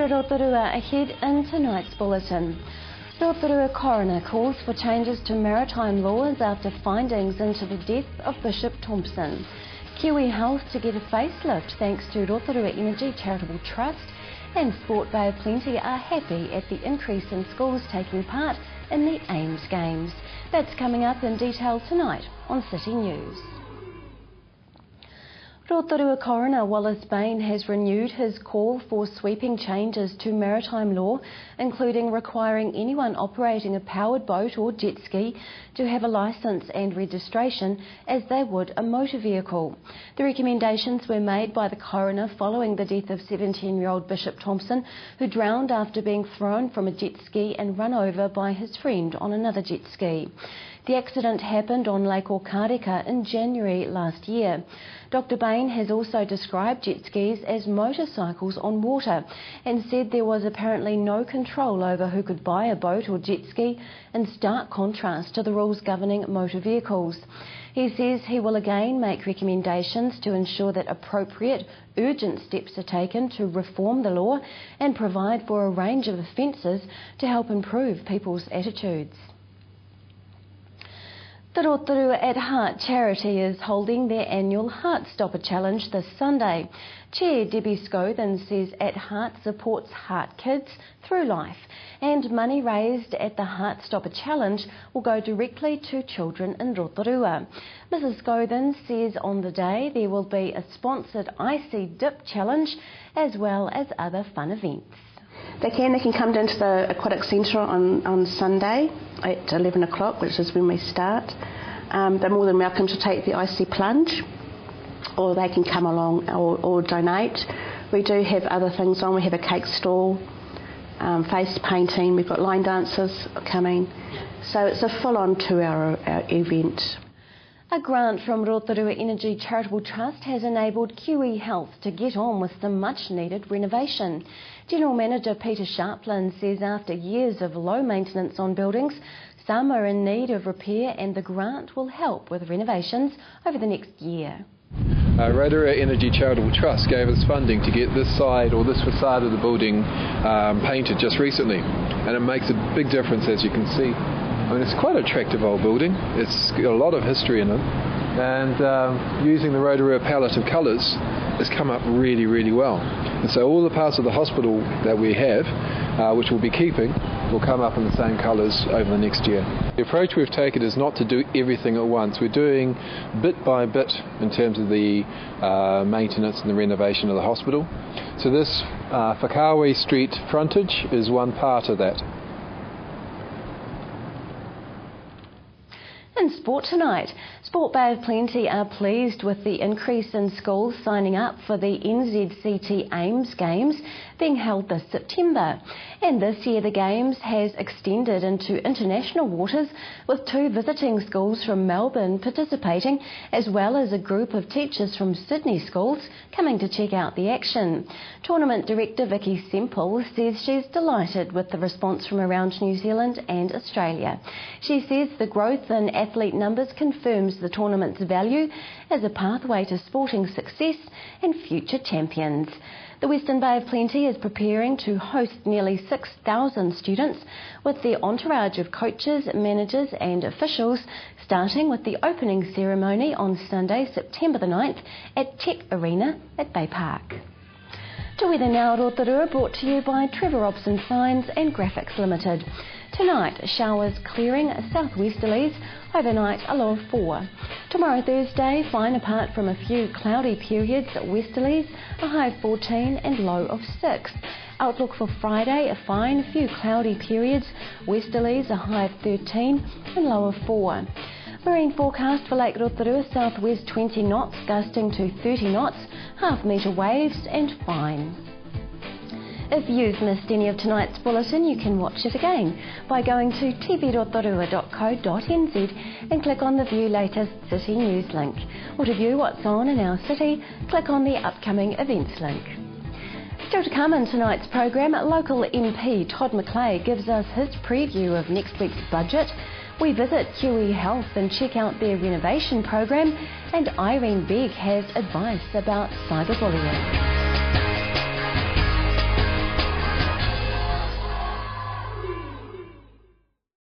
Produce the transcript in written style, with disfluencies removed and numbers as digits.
Kia ora Rotorua, ahead in tonight's bulletin. Rotorua coroner calls for changes to maritime laws after findings into the death of Bishop Thompson. Kiwi Health to get a facelift thanks to Rotorua Energy Charitable Trust, and Sport Bay of Plenty are happy at the increase in schools taking part in the AIMS Games. That's coming up in detail tonight on City News. Rotorua coroner Wallace Bain has renewed his call for sweeping changes to maritime law, including requiring anyone operating a powered boat or jet ski to have a licence and registration as they would a motor vehicle. The recommendations were made by the coroner following the death of 17-year-old Bishop Thompson, who drowned after being thrown from a jet ski and run over by his friend on another jet ski. The accident happened on Lake Okareka in January last year. Dr Bain has also described jet skis as motorcycles on water and said there was apparently no control over who could buy a boat or jet ski, in stark contrast to the rules governing motor vehicles. He says he will again make recommendations to ensure that appropriate, urgent steps are taken to reform the law and provide for a range of offences to help improve people's attitudes. The Rotorua at Heart charity is holding their annual Heartstopper Challenge this Sunday. Chair Debbie Scothen says At Heart supports heart kids through life, and money raised at the Heartstopper Challenge will go directly to children in Rotorua. Mrs Scothen says on the day there will be a sponsored icy dip challenge as well as other fun events. They can come down to the Aquatic Centre on Sunday at 11 o'clock, which is when we start. They're more than welcome to take the icy plunge, or they can come along or donate. We do have other things on. We have a cake stall, face painting, we've got line dancers coming. So it's a full-on 2-hour event. A grant from Rotorua Energy Charitable Trust has enabled Kiwi Health to get on with some much-needed renovation. General Manager Peter Sharplin says after years of low maintenance on buildings, some are in need of repair, and the grant will help with renovations over the next year. Rotorua Energy Charitable Trust gave us funding to get this side or this facade of the building painted just recently, and it makes a big difference, as you can see. I mean, it's quite an attractive old building. It's got a lot of history in it, and using the Rotorua palette of colours has come up really, really well. And so all the parts of the hospital that we have, which we'll be keeping, will come up in the same colours over the next year. The approach we've taken is not to do everything at once. We're doing bit by bit in terms of the maintenance and the renovation of the hospital. So this Whakawe Street frontage is one part of that. In sport tonight, Sport Bay of Plenty are pleased with the increase in schools signing up for the NZCT AIMS Games being held this September. And this year the Games has extended into international waters, with 2 visiting schools from Melbourne participating, as well as a group of teachers from Sydney schools coming to check out the action. Tournament Director Vicky Semple says she's delighted with the response from around New Zealand and Australia. She says the growth in athlete numbers confirms the tournament's value as a pathway to sporting success and future champions. The Western Bay of Plenty is preparing to host nearly 6,000 students with their entourage of coaches, managers and officials, starting with the opening ceremony on Sunday, September the 9th at Tech Arena at Bay Park. To Weather Now Rotorua, brought to you by Trevor Robson Signs and Graphics Limited. Tonight, showers clearing, southwesterlies, overnight a low of 4. Tomorrow Thursday, fine apart from a few cloudy periods, westerlies, a high of 14 and low of 6. Outlook for Friday, a fine, few cloudy periods, westerlies, a high of 13 and low of 4. Marine forecast for Lake Rotorua, southwest 20 knots, gusting to 30 knots, half-metre waves and fine. If you've missed any of tonight's bulletin, you can watch it again by going to tvrotorua.co.nz and click on the View Latest City News link. Or to view what's on in our city, click on the Upcoming Events link. Still to come in tonight's programme, local MP Todd McClay gives us his preview of next week's budget. We visit Kiwi Health and check out their renovation program, and Irene Begg has advice about cyberbullying.